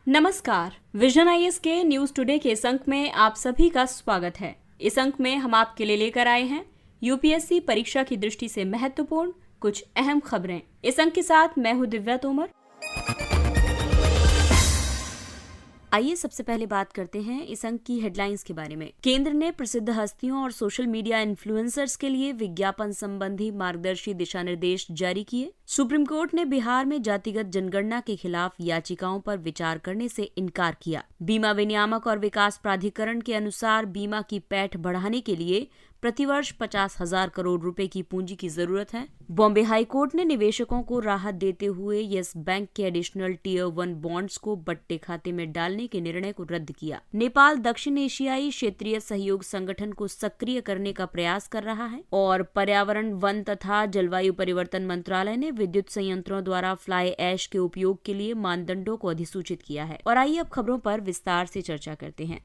नमस्कार, vision IAS के news today के इस अंक में आप सभी का स्वागत है। इस अंक में हम आपके लिए लेकर आए हैं यूपीएससी परीक्षा की दृष्टि से महत्वपूर्ण कुछ अहम खबरें। इस अंक के साथ मैं हूं दिव्या तोमर। आइए सबसे पहले बात करते हैं इस अंक की हेडलाइंस के बारे में। केंद्र ने प्रसिद्ध हस्तियों और सोशल मीडिया इन्फ्लुएंसर्स के लिए विज्ञापन संबंधी मार्गदर्शी दिशा निर्देश जारी किए। सुप्रीम कोर्ट ने बिहार में जातिगत जनगणना के खिलाफ याचिकाओं पर विचार करने से इनकार किया। बीमा विनियामक और विकास प्राधिकरण के अनुसार बीमा की पैठ बढ़ाने के लिए प्रतिवर्ष 50,000 करोड़ रुपए की पूंजी की जरूरत है। बॉम्बे हाई कोर्ट ने निवेशकों को राहत देते हुए येस बैंक के एडिशनल टियर 1 बॉन्ड्स को बट्टे खाते में डालने के निर्णय को रद्द किया। नेपाल दक्षिण एशियाई क्षेत्रीय सहयोग संगठन को सक्रिय करने का प्रयास कर रहा है और पर्यावरण, वन तथा जलवायु परिवर्तन मंत्रालय ने विद्युत संयंत्रों द्वारा फ्लाई ऐश के उपयोग के लिए मानदंडों को अधिसूचित किया है। और आइए अब खबरों पर विस्तार से चर्चा करते हैं।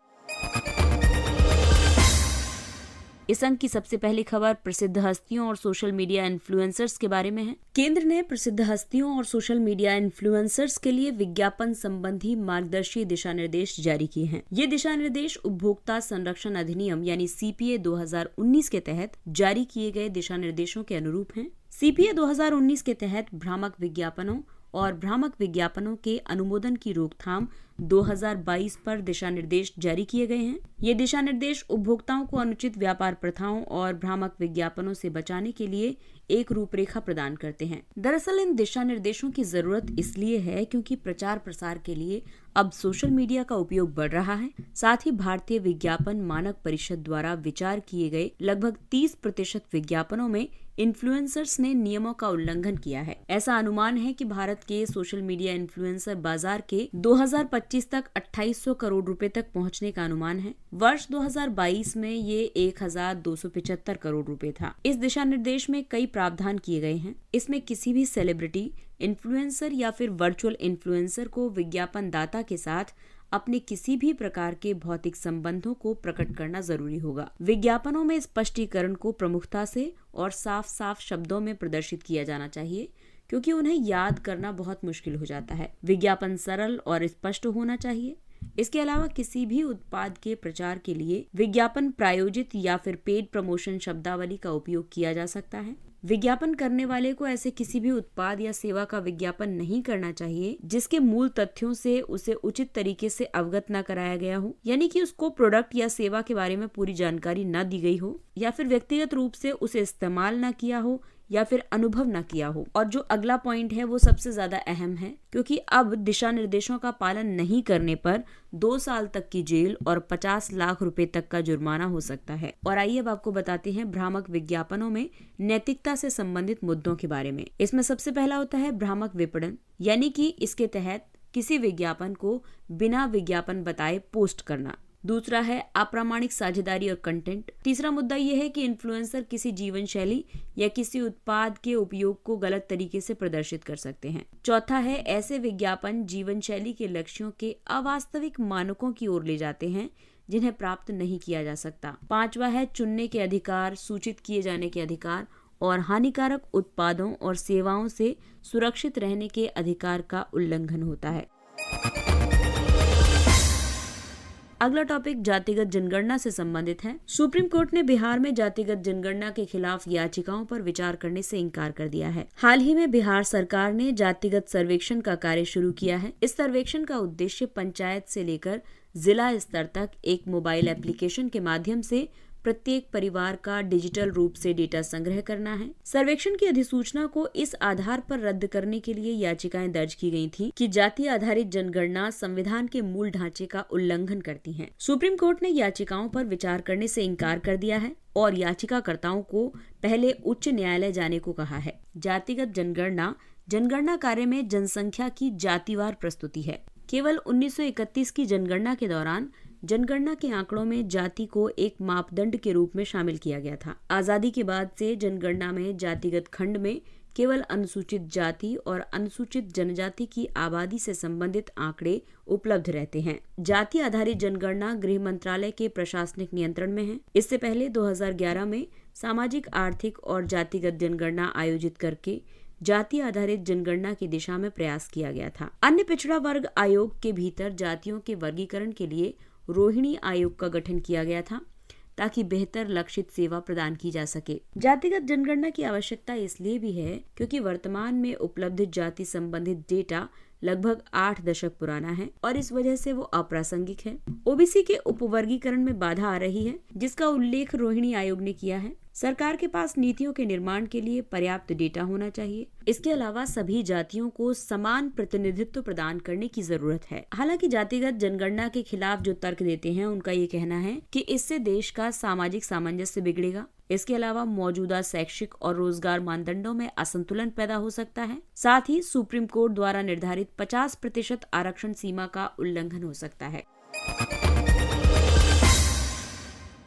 इस अंक की सबसे पहली खबर प्रसिद्ध हस्तियों और सोशल मीडिया इन्फ्लुएंसर्स के बारे में है। केंद्र ने प्रसिद्ध हस्तियों और सोशल मीडिया इन्फ्लुएंसर्स के लिए विज्ञापन संबंधी मार्गदर्शी दिशा निर्देश जारी किए हैं। ये दिशा निर्देश उपभोक्ता संरक्षण अधिनियम यानी सीपीए 2019 के तहत जारी किए गए दिशा निर्देशों के अनुरूप हैं। सीपीए 2019 के तहत भ्रामक विज्ञापनों और भ्रामक विज्ञापनों के अनुमोदन की रोकथाम 2022 पर दिशा निर्देश जारी किए गए हैं। ये दिशा निर्देश उपभोक्ताओं को अनुचित व्यापार प्रथाओं और भ्रामक विज्ञापनों से बचाने के लिए एक रूपरेखा प्रदान करते हैं। दरअसल इन दिशा निर्देशों की जरूरत इसलिए है क्योंकि प्रचार प्रसार के लिए अब सोशल मीडिया का उपयोग बढ़ रहा है। साथ ही भारतीय विज्ञापन मानक परिषद द्वारा विचार किए गए लगभग 30% विज्ञापनों में इन्फ्लुएंसर्स ने नियमों का उल्लंघन किया है। ऐसा अनुमान है कि भारत के सोशल मीडिया इन्फ्लुएंसर बाजार के 2025 तक 2800 करोड़ रुपए तक पहुंचने का अनुमान है। वर्ष 2022 में ये 1275 करोड़ रुपए था। इस दिशा निर्देश में कई प्रावधान किए गए हैं। इसमें किसी भी सेलिब्रिटी, इन्फ्लुएंसर या फिर वर्चुअल इन्फ्लुएंसर को विज्ञापन दाता के साथ अपने किसी भी प्रकार के भौतिक संबंधों को प्रकट करना जरूरी होगा। विज्ञापनों में स्पष्टीकरण को प्रमुखता से और साफ साफ शब्दों में प्रदर्शित किया जाना चाहिए क्योंकि उन्हें याद करना बहुत मुश्किल हो जाता है। विज्ञापन सरल और स्पष्ट होना चाहिए। इसके अलावा किसी भी उत्पाद के प्रचार के लिए विज्ञापन प्रायोजित या फिर पेड प्रमोशन शब्दावली का उपयोग किया जा सकता है। विज्ञापन करने वाले को ऐसे किसी भी उत्पाद या सेवा का विज्ञापन नहीं करना चाहिए जिसके मूल तथ्यों से उसे उचित तरीके से अवगत न कराया गया हो, यानी कि उसको प्रोडक्ट या सेवा के बारे में पूरी जानकारी न दी गई हो या फिर व्यक्तिगत रूप से उसे इस्तेमाल न किया हो या फिर अनुभव न किया हो। और जो अगला पॉइंट है वो सबसे ज्यादा अहम है क्योंकि अब दिशा निर्देशों का पालन नहीं करने पर 2 साल तक की जेल और 50 लाख रुपए तक का जुर्माना हो सकता है। और आइए अब आपको बताते हैं भ्रामक विज्ञापनों में नैतिकता से संबंधित मुद्दों के बारे में। इसमें सबसे पहला होता है भ्रामक विपणन, यानी कि इसके तहत किसी विज्ञापन को बिना विज्ञापन बताए पोस्ट करना। दूसरा है अप्रामाणिक साझेदारी और कंटेंट। तीसरा मुद्दा यह है कि इन्फ्लुएंसर किसी जीवन शैली या किसी उत्पाद के उपयोग को गलत तरीके से प्रदर्शित कर सकते हैं। चौथा है ऐसे विज्ञापन जीवन शैली के लक्ष्यों के अवास्तविक मानकों की ओर ले जाते हैं जिन्हें प्राप्त नहीं किया जा सकता। पांचवा है चुनने के अधिकार, सूचित किए जाने के अधिकार और हानिकारक उत्पादों और सेवाओं से सुरक्षित रहने के अधिकार का उल्लंघन होता है। अगला टॉपिक जातिगत जनगणना से संबंधित है। सुप्रीम कोर्ट ने बिहार में जातिगत जनगणना के खिलाफ याचिकाओं पर विचार करने से इनकार कर दिया है। हाल ही में बिहार सरकार ने जातिगत सर्वेक्षण का कार्य शुरू किया है। इस सर्वेक्षण का उद्देश्य पंचायत से लेकर जिला स्तर तक एक मोबाइल एप्लीकेशन के माध्यम से प्रत्येक परिवार का डिजिटल रूप से डेटा संग्रह करना है। सर्वेक्षण की अधिसूचना को इस आधार पर रद्द करने के लिए याचिकाएं दर्ज की गई थी कि जाति आधारित जनगणना संविधान के मूल ढांचे का उल्लंघन करती है। सुप्रीम कोर्ट ने याचिकाओं पर विचार करने से इनकार कर दिया है और याचिकाकर्ताओं को पहले उच्च न्यायालय जाने को कहा है। जातिगत जनगणना कार्य में जनसंख्या की जातिवार प्रस्तुति है। केवल 1931 की जनगणना के दौरान जनगणना के आंकड़ों में जाति को एक मापदंड के रूप में शामिल किया गया था। आजादी के बाद से जनगणना में जातिगत खंड में केवल अनुसूचित जाति और अनुसूचित जनजाति की आबादी से संबंधित आंकड़े उपलब्ध रहते हैं। जाति आधारित जनगणना गृह मंत्रालय के प्रशासनिक नियंत्रण में है। इससे पहले 2011 में सामाजिक, आर्थिक और जातिगत जनगणना आयोजित करके जाति आधारित जनगणना की दिशा में प्रयास किया गया था। अन्य पिछड़ा वर्ग आयोग के भीतर जातियों के वर्गीकरण के लिए रोहिणी आयोग का गठन किया गया था ताकि बेहतर लक्षित सेवा प्रदान की जा सके। जातिगत जनगणना की आवश्यकता इसलिए भी है क्योंकि वर्तमान में उपलब्ध जाति संबंधित डेटा लगभग 8 दशक पुराना है और इस वजह से वो अप्रासंगिक है। ओबीसी के उपवर्गीकरण में बाधा आ रही है, जिसका उल्लेख रोहिणी आयोग ने किया है। सरकार के पास नीतियों के निर्माण के लिए पर्याप्त डेटा होना चाहिए। इसके अलावा सभी जातियों को समान प्रतिनिधित्व प्रदान करने की जरूरत है। हालांकि जातिगत जनगणना के खिलाफ जो तर्क देते हैं उनका ये कहना है कि इससे देश का सामाजिक सामंजस्य बिगड़ेगा। इसके अलावा मौजूदा शैक्षिक और रोजगार मानदंडों में असंतुलन पैदा हो सकता है। साथ ही सुप्रीम कोर्ट द्वारा निर्धारित 50% आरक्षण सीमा का उल्लंघन हो सकता है।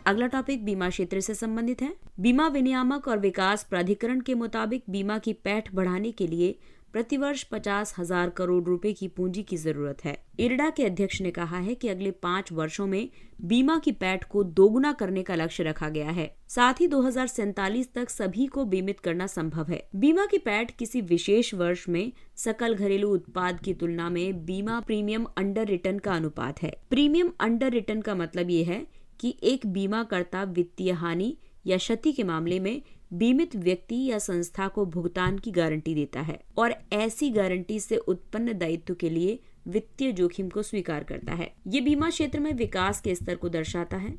अगला टॉपिक बीमा क्षेत्र से संबंधित है। बीमा विनियामक और विकास प्राधिकरण के मुताबिक बीमा की पैठ बढ़ाने के लिए प्रतिवर्ष 50,000 करोड़ रुपए की पूंजी की जरूरत है। इरडा के अध्यक्ष ने कहा है कि अगले 5 वर्षों में बीमा की पैठ को दोगुना करने का लक्ष्य रखा गया है। साथ ही 2047 तक सभी को बीमित करना संभव है। बीमा की पैठ किसी विशेष वर्ष में सकल घरेलू उत्पाद की तुलना में बीमा प्रीमियम अंडर रिटर्न का अनुपात है। प्रीमियम अंडर रिटर्न का मतलब ये है कि एक बीमाकर्ता वित्तीय हानि या क्षति के मामले में बीमित व्यक्ति या संस्था को भुगतान की गारंटी देता है और ऐसी गारंटी से उत्पन्न दायित्व के लिए वित्तीय जोखिम को स्वीकार करता है। ये बीमा क्षेत्र में विकास के स्तर को दर्शाता है।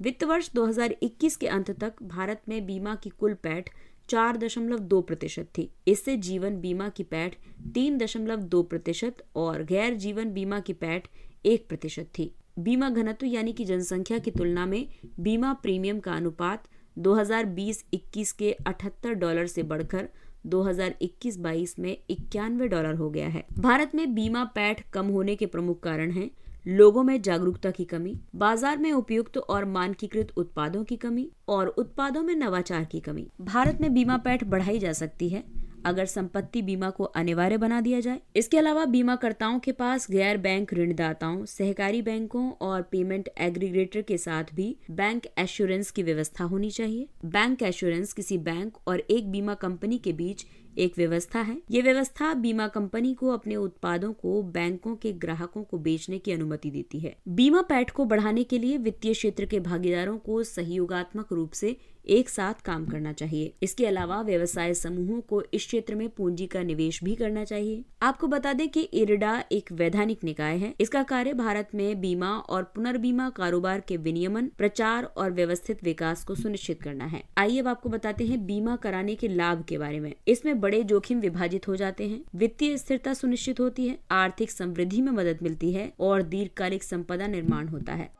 वित्त वर्ष 2021 के अंत तक भारत में बीमा की कुल पैठ 4.2% थी। इससे जीवन बीमा की पैठ 3.2% और गैर जीवन बीमा की पैठ 1% थी। बीमा घनत्व यानी कि जनसंख्या की तुलना में बीमा प्रीमियम का अनुपात 2020-21 के $78 से बढ़कर 2021-22 में $91 हो गया है। भारत में बीमा पैठ कम होने के प्रमुख कारण हैं लोगों में जागरूकता की कमी, बाजार में उपयुक्त और मानकीकृत उत्पादों की कमी और उत्पादों में नवाचार की कमी। भारत में बीमा पैठ बढ़ाई जा सकती है अगर संपत्ति बीमा को अनिवार्य बना दिया जाए। इसके अलावा बीमाकर्ताओं के पास गैर बैंक ऋणदाताओं, सहकारी बैंकों और पेमेंट एग्रीगेटर के साथ भी बैंक एश्योरेंस की व्यवस्था होनी चाहिए। बैंक एश्योरेंस किसी बैंक और एक बीमा कंपनी के बीच एक व्यवस्था है। ये व्यवस्था बीमा कंपनी को अपने उत्पादों को बैंकों के ग्राहकों को बेचने की अनुमति देती है। बीमा पैठ को बढ़ाने के लिए वित्तीय क्षेत्र के भागीदारों को सहयोगात्मक रूप से एक साथ काम करना चाहिए। इसके अलावा व्यवसाय समूहों को इस क्षेत्र में पूंजी का निवेश भी करना चाहिए। आपको बता दें कि इरडा एक वैधानिक निकाय है। इसका कार्य भारत में बीमा और पुनर्बीमा कारोबार के विनियमन, प्रचार और व्यवस्थित विकास को सुनिश्चित करना है। आइए अब आपको बताते हैं बीमा कराने के लाभ के बारे में। इसमें बड़े जोखिम विभाजित हो जाते हैं, वित्तीय स्थिरता सुनिश्चित होती है, आर्थिक समृद्धि में मदद मिलती है और दीर्घकालिक संपदा निर्माण होता है।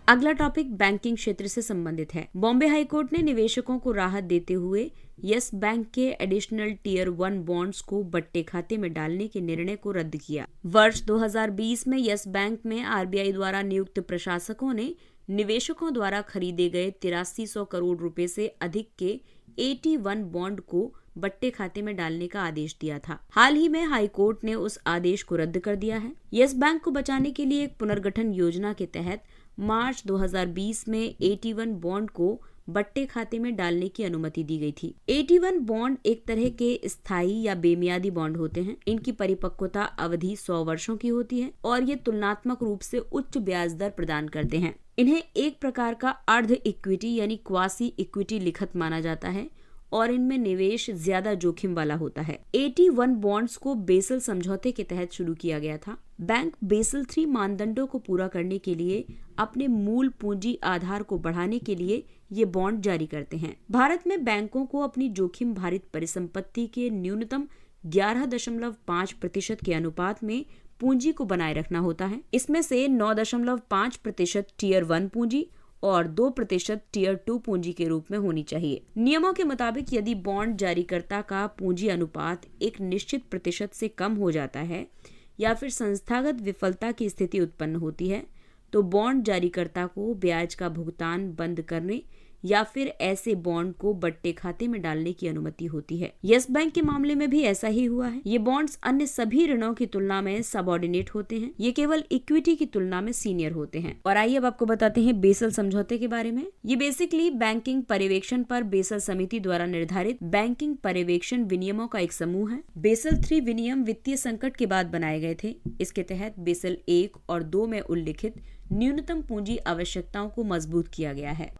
अगला टॉपिक बैंकिंग क्षेत्र से संबंधित है। बॉम्बे हाईकोर्ट ने निवेशकों को राहत देते हुए यस बैंक के एडिशनल टियर 1 बॉन्ड्स को बट्टे खाते में डालने के निर्णय को रद्द किया। वर्ष 2020 में यस बैंक में आरबीआई द्वारा नियुक्त प्रशासकों ने निवेशकों द्वारा खरीदे गए 8300 करोड़ रुपए से अधिक के AT1 बॉन्ड को बट्टे खाते में डालने का आदेश दिया था। हाल ही में हाईकोर्ट ने उस आदेश को रद्द कर दिया है। यस बैंक को बचाने के लिए एक पुनर्गठन योजना के तहत मार्च 2020 में AT1 बॉन्ड को बट्टे खाते में डालने की अनुमति दी गई थी। AT1 बॉन्ड एक तरह के स्थायी या बेमियादी बॉन्ड होते हैं। इनकी परिपक्वता अवधि 100 वर्षों की होती है और ये तुलनात्मक रूप से उच्च ब्याज दर प्रदान करते हैं। इन्हें एक प्रकार का अर्ध इक्विटी यानी क्वासी इक्विटी लिखत माना जाता है और इनमें निवेश ज्यादा जोखिम वाला होता है। AT1 बॉन्ड्स को बेसल समझौते के तहत शुरू किया गया था। बैंक बेसल 3 मानदंडों को पूरा करने के लिए अपने मूल पूंजी आधार को बढ़ाने के लिए ये बॉन्ड जारी करते हैं। भारत में बैंकों को अपनी जोखिम भारित परिसंपत्ति के न्यूनतम 11.5% के अनुपात में पूंजी को बनाए रखना होता है। इसमें से 9.5% टियर 1 पूंजी और 2% टियर 2 पूंजी के रूप में होनी चाहिए। नियमों के मुताबिक यदि बॉन्ड जारीकर्ता का पूंजी अनुपात एक निश्चित प्रतिशत से कम हो जाता है या फिर संस्थागत विफलता की स्थिति उत्पन्न होती है तो बॉन्ड जारीकर्ता को ब्याज का भुगतान बंद करने या फिर ऐसे बॉन्ड को बट्टे खाते में डालने की अनुमति होती है। यस बैंक के मामले में भी ऐसा ही हुआ है। ये बॉन्ड्स अन्य सभी ऋणों की तुलना में सबऑर्डिनेट होते हैं। ये केवल इक्विटी की तुलना में सीनियर होते हैं। और आइए अब आपको बताते हैं बेसल समझौते के बारे में। ये बेसिकली बैंकिंग पर्यवेक्षण पर बेसल समिति द्वारा निर्धारित बैंकिंग पर्यवेक्षण विनियमों का एक समूह है। बेसल 3 विनियम वित्तीय संकट के बाद बनाए गए थे। इसके तहत बेसल 1 और 2 में उल्लिखित न्यूनतम पूंजी आवश्यकताओं को मजबूत किया गया है।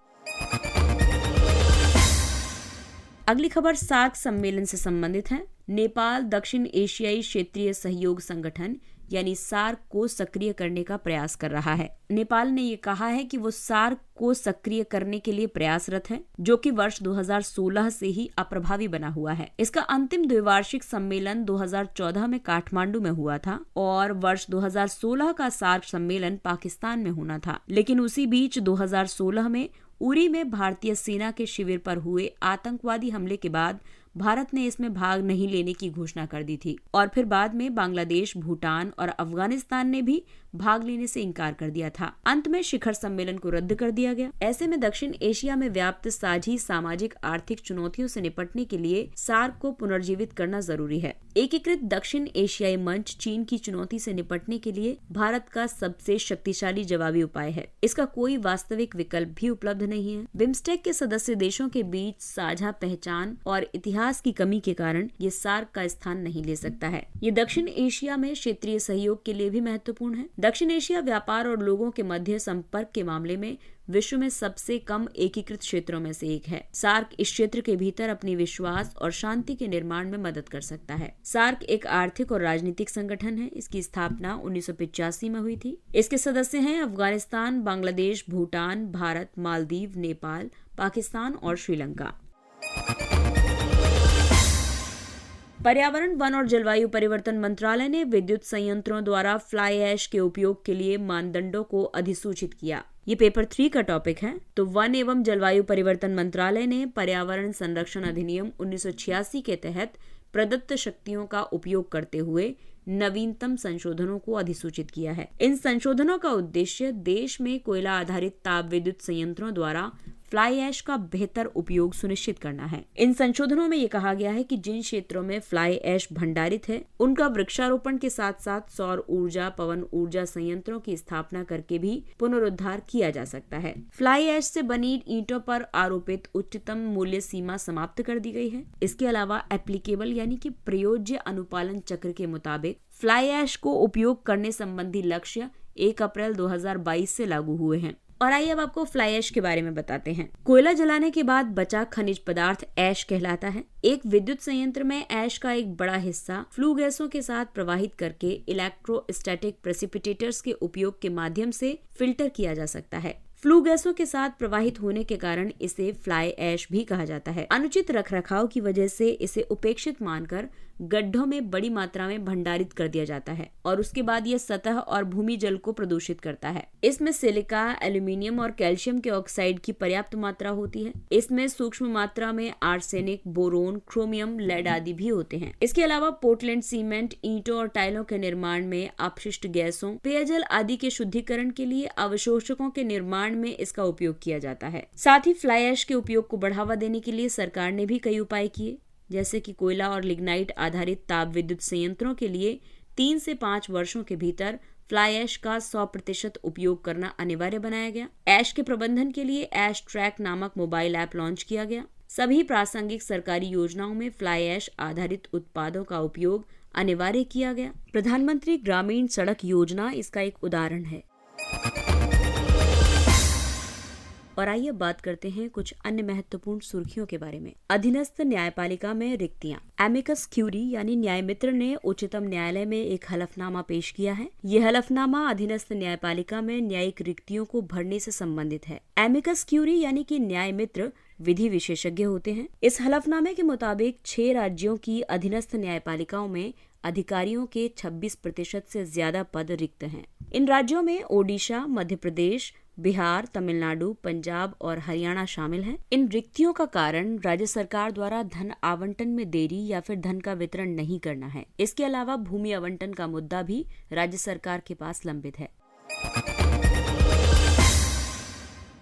अगली खबर सार्क सम्मेलन से संबंधित है। नेपाल दक्षिण एशियाई क्षेत्रीय सहयोग संगठन यानी सार्क को सक्रिय करने का प्रयास कर रहा है। नेपाल ने ये कहा है कि वो सार्क को सक्रिय करने के लिए प्रयासरत है, जो कि वर्ष 2016 से ही अप्रभावी बना हुआ है। इसका अंतिम द्विवार्षिक सम्मेलन 2014 में काठमांडू में हुआ था और वर्ष 2016 का सार्क सम्मेलन पाकिस्तान में होना था। लेकिन उसी बीच 2016 में उरी में भारतीय सेना के शिविर पर हुए आतंकवादी हमले के बाद भारत ने इसमें भाग नहीं लेने की घोषणा कर दी थी और फिर बाद में बांग्लादेश, भूटान और अफगानिस्तान ने भी भाग लेने से इनकार कर दिया था। अंत में शिखर सम्मेलन को रद्द कर दिया गया। ऐसे में दक्षिण एशिया में व्याप्त साझी सामाजिक आर्थिक चुनौतियों से निपटने के लिए सार्क को पुनर्जीवित करना जरूरी है। एकीकृत दक्षिण एशियाई मंच चीन की चुनौती से निपटने के लिए भारत का सबसे शक्तिशाली जवाबी उपाय है। इसका कोई वास्तविक विकल्प भी उपलब्ध नहीं है। बिम्स्टेक के सदस्य देशों के बीच साझा पहचान और इतिहास की कमी के कारण ये सार्क का स्थान नहीं ले सकता है। ये दक्षिण एशिया में क्षेत्रीय सहयोग के लिए भी महत्वपूर्ण है। दक्षिण एशिया व्यापार और लोगों के मध्य संपर्क के मामले में विश्व में सबसे कम एकीकृत क्षेत्रों में से एक है। सार्क इस क्षेत्र के भीतर अपनी विश्वास और शांति के निर्माण में मदद कर सकता है। सार्क एक आर्थिक और राजनीतिक संगठन है। इसकी स्थापना 1985 में हुई थी। इसके सदस्य हैं अफगानिस्तान, बांग्लादेश, भूटान, भारत, मालदीव, नेपाल, पाकिस्तान और श्रीलंका। पर्यावरण, वन और जलवायु परिवर्तन मंत्रालय ने विद्युत संयंत्रों द्वारा फ्लाई ऐश के उपयोग के लिए मानदंडों को अधिसूचित किया। ये पेपर 3 का टॉपिक है। तो वन एवं जलवायु परिवर्तन मंत्रालय ने पर्यावरण संरक्षण अधिनियम 1986 के तहत प्रदत्त शक्तियों का उपयोग करते हुए नवीनतम संशोधनों को अधिसूचित किया है। इन संशोधनों का उद्देश्य देश में कोयला आधारित ताप विद्युत संयंत्रों द्वारा फ्लाई ऐश का बेहतर उपयोग सुनिश्चित करना है। इन संशोधनों में ये कहा गया है कि जिन क्षेत्रों में फ्लाई ऐश भंडारित है उनका वृक्षारोपण के साथ साथ सौर ऊर्जा, पवन ऊर्जा संयंत्रों की स्थापना करके भी पुनरुद्धार किया जा सकता है। फ्लाई ऐश से बनी ईंटों पर आरोपित उच्चतम मूल्य सीमा समाप्त कर दी गई है। इसके अलावा एप्लीकेबल यानी कि प्रयोज्य अनुपालन चक्र के मुताबिक फ्लाई ऐश को उपयोग करने संबंधी लक्ष्य 1 अप्रैल 2022 से लागू हुए हैं। और आइए अब आपको फ्लाई ऐश के बारे में बताते हैं। कोयला जलाने के बाद बचा खनिज पदार्थ ऐश कहलाता है। एक विद्युत संयंत्र में ऐश का एक बड़ा हिस्सा फ्लू गैसों के साथ प्रवाहित करके इलेक्ट्रोस्टैटिक प्रेसिपिटेटर्स के उपयोग के माध्यम से फिल्टर किया जा सकता है। फ्लू गैसों के साथ प्रवाहित होने के कारण इसे फ्लाई ऐश भी कहा जाता है। अनुचित रखरखाव की वजह से इसे उपेक्षित मानकर गड्ढों में बड़ी मात्रा में भंडारित कर दिया जाता है और उसके बाद यह सतह और भूमि जल को प्रदूषित करता है। इसमें सिलिका, एल्यूमिनियम और कैल्शियम के ऑक्साइड की पर्याप्त मात्रा होती है। इसमें सूक्ष्म मात्रा में आर्सेनिक, बोरोन, क्रोमियम, लेड आदि भी होते हैं। इसके अलावा पोर्टलैंड सीमेंट, ईंटों और टाइलों के निर्माण में अपशिष्ट गैसों, पेयजल आदि के शुद्धिकरण के लिए अवशोषकों के निर्माण में इसका उपयोग किया जाता है। साथ ही फ्लाई ऐश के उपयोग को बढ़ावा देने के लिए सरकार ने भी कई उपाय किए, जैसे कि कोयला और लिग्नाइट आधारित ताप विद्युत संयंत्रों के लिए 3 से 5 वर्षों के भीतर फ्लाई ऐश का 100% उपयोग करना अनिवार्य बनाया गया। ऐश के प्रबंधन के लिए ऐश ट्रैक नामक मोबाइल ऐप लॉन्च किया गया। सभी प्रासंगिक सरकारी योजनाओं में फ्लाई ऐश आधारित उत्पादों का उपयोग अनिवार्य किया गया। प्रधानमंत्री ग्रामीण सड़क योजना इसका एक उदाहरण है। और आइए बात करते हैं कुछ अन्य महत्वपूर्ण सुर्खियों के बारे में। अधीनस्थ न्यायपालिका में रिक्तियां। एमिकस क्यूरी यानी न्याय मित्र ने उच्चतम न्यायालय में एक हलफनामा पेश किया है। यह हलफनामा अधीनस्थ न्यायपालिका में न्यायिक रिक्तियों को भरने से संबंधित है। एमिकस क्यूरी यानी कि न्याय मित्र विधि विशेषज्ञ होते हैं। इस हलफनामे के मुताबिक 6 राज्यों की अधीनस्थ न्यायपालिकाओं में अधिकारियों के 26% से ज्यादा पद रिक्त हैं। इन राज्यों में ओडिशा, मध्य प्रदेश, बिहार, तमिलनाडु, पंजाब और हरियाणा शामिल हैं। इन रिक्तियों का कारण राज्य सरकार द्वारा धन आवंटन में देरी या फिर धन का वितरण नहीं करना है। इसके अलावा भूमि आवंटन का मुद्दा भी राज्य सरकार के पास लंबित है।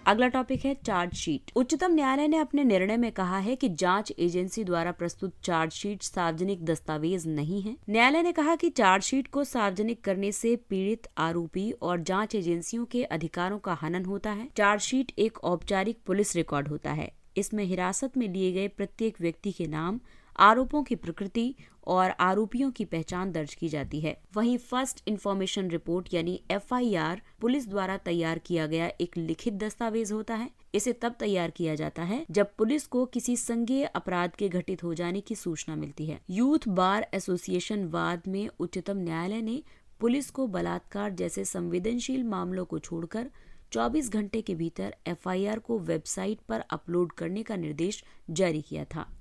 अगला टॉपिक है चार्जशीट। उच्चतम न्यायालय ने अपने निर्णय में कहा है कि जांच एजेंसी द्वारा प्रस्तुत चार्जशीट सार्वजनिक दस्तावेज नहीं है। न्यायालय ने कहा कि चार्जशीट को सार्वजनिक करने से पीड़ित, आरोपी और जांच एजेंसियों के अधिकारों का हनन होता है। चार्जशीट एक औपचारिक पुलिस रिकॉर्ड होता है। इसमें हिरासत में लिए गए प्रत्येक व्यक्ति के नाम, आरोपों की प्रकृति और आरोपियों की पहचान दर्ज की जाती है। वहीं फर्स्ट इंफॉर्मेशन रिपोर्ट यानी FIR पुलिस द्वारा तैयार किया गया एक लिखित दस्तावेज होता है। इसे तब तैयार किया जाता है जब पुलिस को किसी संज्ञेय अपराध के घटित हो जाने की सूचना मिलती है। यूथ बार एसोसिएशन वाद में उच्चतम न्यायालय ने पुलिस को बलात्कार जैसे संवेदनशील मामलों को छोड़कर 24 घंटे के भीतर FIR को वेबसाइट पर अपलोड करने का निर्देश जारी किया था।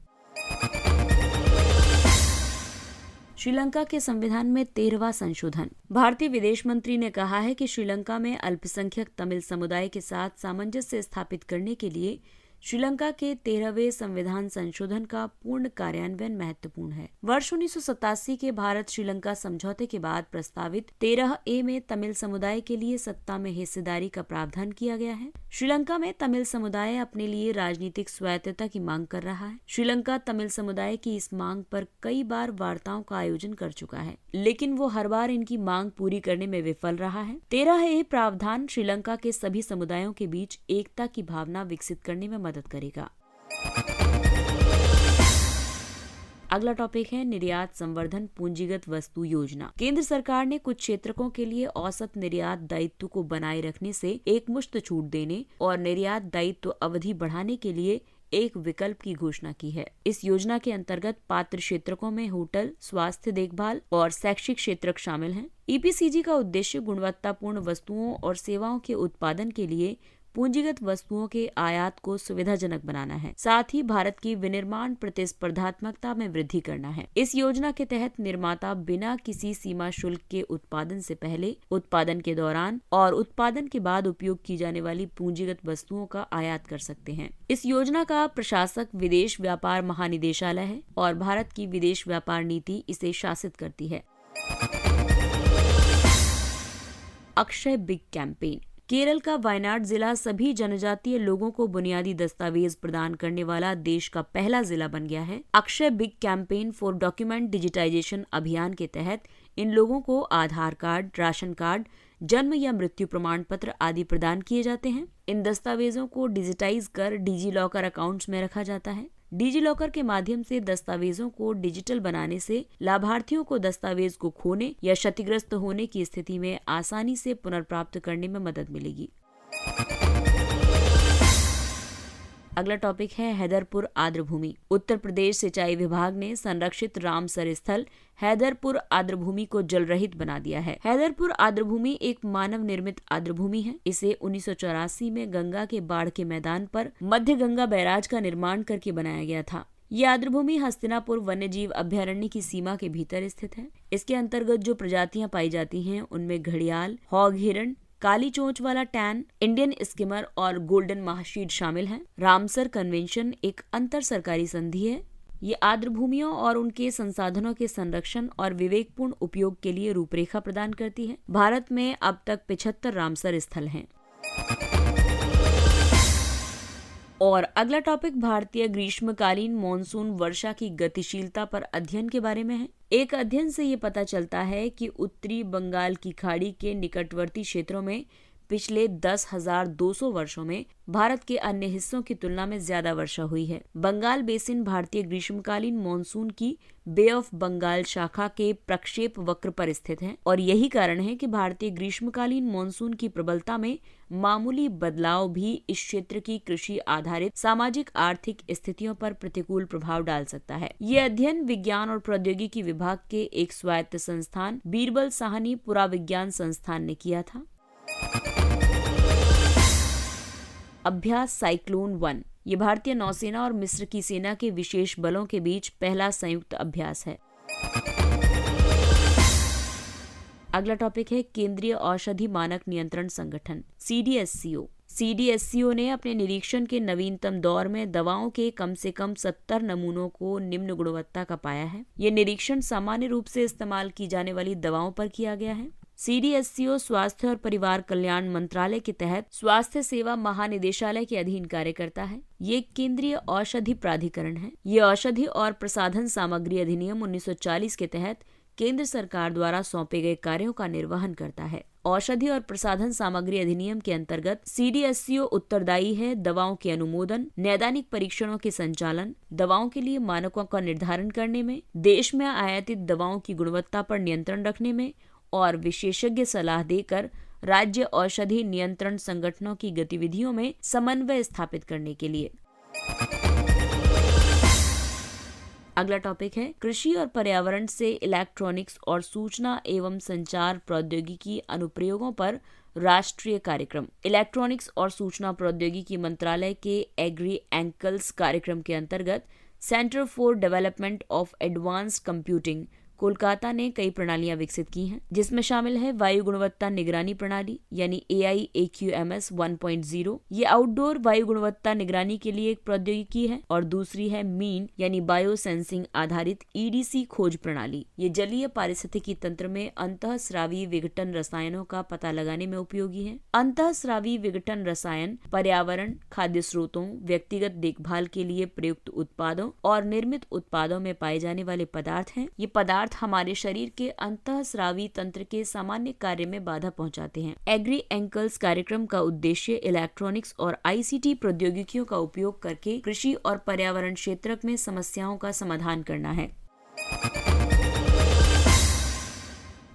श्रीलंका के संविधान में 13वां संशोधन। भारतीय विदेश मंत्री ने कहा है कि श्रीलंका में अल्पसंख्यक तमिल समुदाय के साथ सामंजस्य स्थापित करने के लिए श्रीलंका के 13वें संविधान संशोधन का पूर्ण कार्यान्वयन महत्वपूर्ण है। वर्ष 1987 के भारत श्रीलंका समझौते के बाद प्रस्तावित 13A में तमिल समुदाय के लिए सत्ता में हिस्सेदारी का प्रावधान किया गया है। श्रीलंका में तमिल समुदाय अपने लिए राजनीतिक स्वायत्तता की मांग कर रहा है। श्रीलंका तमिल समुदाय की इस मांग पर कई बार वार्ताओं का आयोजन कर चुका है, लेकिन वो हर बार इनकी मांग पूरी करने में विफल रहा है। 13A प्रावधान श्रीलंका के सभी समुदायों के बीच एकता की भावना विकसित करने में मदद करेगा। अगला टॉपिक है निर्यात संवर्धन पूंजीगत वस्तु योजना। केंद्र सरकार ने कुछ क्षेत्रकों के लिए औसत निर्यात दायित्व को बनाए रखने से एकमुश्त छूट देने और निर्यात दायित्व अवधि बढ़ाने के लिए एक विकल्प की घोषणा की है। इस योजना के अंतर्गत पात्र क्षेत्रकों में होटल, स्वास्थ्य देखभाल और शैक्षिक क्षेत्रक शामिल हैं। EPCG का उद्देश्य गुणवत्तापूर्ण वस्तुओं और सेवाओं के उत्पादन के लिए पूंजीगत वस्तुओं के आयात को सुविधाजनक बनाना है, साथ ही भारत की विनिर्माण प्रतिस्पर्धात्मकता में वृद्धि करना है। इस योजना के तहत निर्माता बिना किसी सीमा शुल्क के उत्पादन से पहले, उत्पादन के दौरान और उत्पादन के बाद उपयोग की जाने वाली पूंजीगत वस्तुओं का आयात कर सकते हैं। इस योजना का प्रशासक विदेश व्यापार महानिदेशालय है और भारत की विदेश व्यापार नीति इसे शासित करती है। Akshay big campaign. केरल का वायनाड जिला सभी जनजातीय लोगों को बुनियादी दस्तावेज प्रदान करने वाला देश का पहला जिला बन गया है। Akshay big campaign for document digitisation अभियान के तहत इन लोगों को आधार कार्ड, राशन कार्ड, जन्म या मृत्यु प्रमाण पत्र आदि प्रदान किए जाते हैं। इन दस्तावेजों को डिजिटाइज कर डिजी लॉकर अकाउंट्स में रखा जाता है। डिजी लॉकर के माध्यम से दस्तावेजों को डिजिटल बनाने से लाभार्थियों को दस्तावेज को खोने या क्षतिग्रस्त होने की स्थिति में आसानी से पुनर्प्राप्त करने में मदद मिलेगी। अगला टॉपिक है हैदरपुर आर्द्रभूमि। उत्तर प्रदेश सिंचाई विभाग ने संरक्षित रामसर स्थल हैदरपुर आर्द्रभूमि को जल रहित बना दिया है। हैदरपुर आर्द्रभूमि एक मानव निर्मित आर्द्रभूमि है। इसे 1984 में गंगा के बाढ़ के मैदान पर मध्य गंगा बैराज का निर्माण करके बनाया गया था। ये आर्द्रभूमि हस्तिनापुर वन्यजीव अभयारण्य की सीमा के भीतर स्थित है। इसके अंतर्गत जो प्रजातियां पाई जाती हैं उनमें घड़ियाल, हॉग हिरण, काली चोंच वाला टैन, इंडियन स्किमर और गोल्डन महाशीर शामिल हैं। रामसर कन्वेंशन एक अंतर सरकारी संधि है। ये आर्द्रभूमियों और उनके संसाधनों के संरक्षण और विवेकपूर्ण उपयोग के लिए रूपरेखा प्रदान करती है। भारत में अब तक 75 रामसर स्थल हैं। और अगला टॉपिक भारतीय ग्रीष्मकालीन मॉनसून वर्षा की गतिशीलता पर अध्ययन के बारे में है। एक अध्ययन से ये पता चलता है कि उत्तरी बंगाल की खाड़ी के निकटवर्ती क्षेत्रों में पिछले 10,200 वर्षों में भारत के अन्य हिस्सों की तुलना में ज्यादा वर्षा हुई है। बंगाल बेसिन भारतीय ग्रीष्मकालीन मॉनसून की बे ऑफ बंगाल शाखा के प्रक्षेप वक्र पर स्थित है और यही कारण है कि भारतीय ग्रीष्मकालीन मॉनसून की प्रबलता में मामूली बदलाव भी इस क्षेत्र की कृषि आधारित सामाजिक आर्थिक स्थितियों पर प्रतिकूल प्रभाव डाल सकता है। ये अध्ययन विज्ञान और प्रौद्योगिकी विभाग के एक स्वायत्त संस्थान बीरबल साहनी पुराविज्ञान संस्थान ने किया था। अभ्यास साइक्लोन 1 ये भारतीय नौसेना और मिस्र की सेना के विशेष बलों के बीच पहला संयुक्त अभ्यास है। अगला टॉपिक है केंद्रीय औषधि मानक नियंत्रण संगठन CDSCO। CDSCO ने अपने निरीक्षण के नवीनतम दौर में दवाओं के कम से कम 70 नमूनों को निम्न गुणवत्ता का पाया है। ये निरीक्षण सामान्य रूप से इस्तेमाल की जाने वाली दवाओं पर किया गया है। CDSCO स्वास्थ्य और परिवार कल्याण मंत्रालय के तहत स्वास्थ्य सेवा महानिदेशालय के अधीन कार्य करता है। ये केंद्रीय औषधि प्राधिकरण है। ये औषधि और प्रसाधन सामग्री अधिनियम 1940 के तहत केंद्र सरकार द्वारा सौंपे गए कार्यों का निर्वहन करता है। औषधि और प्रसाधन सामग्री अधिनियम के अंतर्गत CDSCO उत्तरदायी है दवाओं के अनुमोदन, नैदानिक परीक्षणों के संचालन, दवाओं के लिए मानकों का निर्धारण करने में, देश में आयातित दवाओं की गुणवत्ता पर नियंत्रण रखने में और विशेषज्ञ सलाह देकर राज्य औषधि नियंत्रण संगठनों की गतिविधियों में समन्वय स्थापित करने के लिए। अगला टॉपिक है कृषि और पर्यावरण से इलेक्ट्रॉनिक्स और सूचना एवं संचार प्रौद्योगिकी अनुप्रयोगों पर राष्ट्रीय कार्यक्रम। इलेक्ट्रॉनिक्स और सूचना प्रौद्योगिकी मंत्रालय के एग्री एंकल्स कार्यक्रम के अंतर्गत centre for development of advanced computing Kolkata ने कई प्रणालियां विकसित की हैं, जिसमें शामिल है वायु गुणवत्ता निगरानी प्रणाली यानी AIAQMS 1.0। ये आउटडोर वायु गुणवत्ता निगरानी के लिए एक प्रौद्योगिकी है और दूसरी है मीन यानी बायो सेंसिंग आधारित EDC खोज प्रणाली। ये जलीय पारिस्थितिकी तंत्र में अंतःस्रावी विघटन रसायनों का पता लगाने में उपयोगी है। अंतःस्रावी विघटन रसायन पर्यावरण, खाद्य स्रोतों, व्यक्तिगत देखभाल के लिए प्रयुक्त उत्पादों और निर्मित उत्पादों में पाए जाने वाले पदार्थ हैं। ये पदार्थ हमारे शरीर के अंतःस्रावी तंत्र के सामान्य कार्य में बाधा पहुंचाते हैं। एग्री एंकल्स कार्यक्रम का उद्देश्य इलेक्ट्रॉनिक्स और ICT प्रौद्योगिकियों का उपयोग करके कृषि और पर्यावरण क्षेत्र में समस्याओं का समाधान करना है।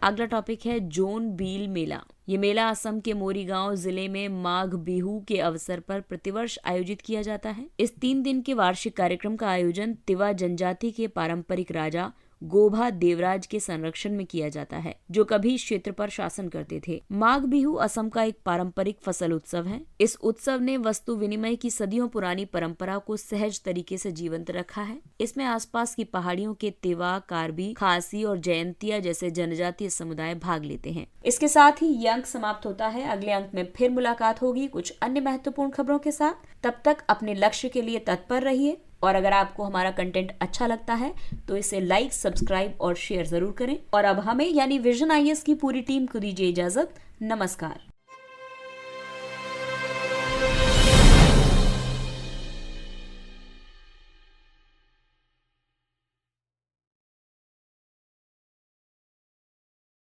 अगला टॉपिक है जोन बील मेला। ये मेला असम के मोरीगांव जिले में माघ बिहू के अवसर पर प्रतिवर्ष आयोजित किया जाता है। इस 3 दिन के वार्षिक कार्यक्रम का आयोजन तिवा जनजाति के पारंपरिक राजा गोभा देवराज के संरक्षण में किया जाता है, जो कभी इस क्षेत्र पर शासन करते थे। माघ बिहू असम का एक पारंपरिक फसल उत्सव है। इस उत्सव ने वस्तु विनिमय की सदियों पुरानी परंपरा को सहज तरीके से जीवंत रखा है। इसमें आसपास की पहाड़ियों के तिवा, कार्बी, खासी और जयंतिया जैसे जनजातीय समुदाय भाग लेते हैं। इसके साथ ही ये अंक समाप्त होता है। अगले अंक में फिर मुलाकात होगी कुछ अन्य महत्वपूर्ण खबरों के साथ। तब तक अपने लक्ष्य के लिए तत्पर रहिए और अगर आपको हमारा कंटेंट अच्छा लगता है तो इसे लाइक, सब्सक्राइब और शेयर जरूर करें। और अब हमें यानी विजन IAS की पूरी टीम को दीजिए इजाजत। नमस्कार।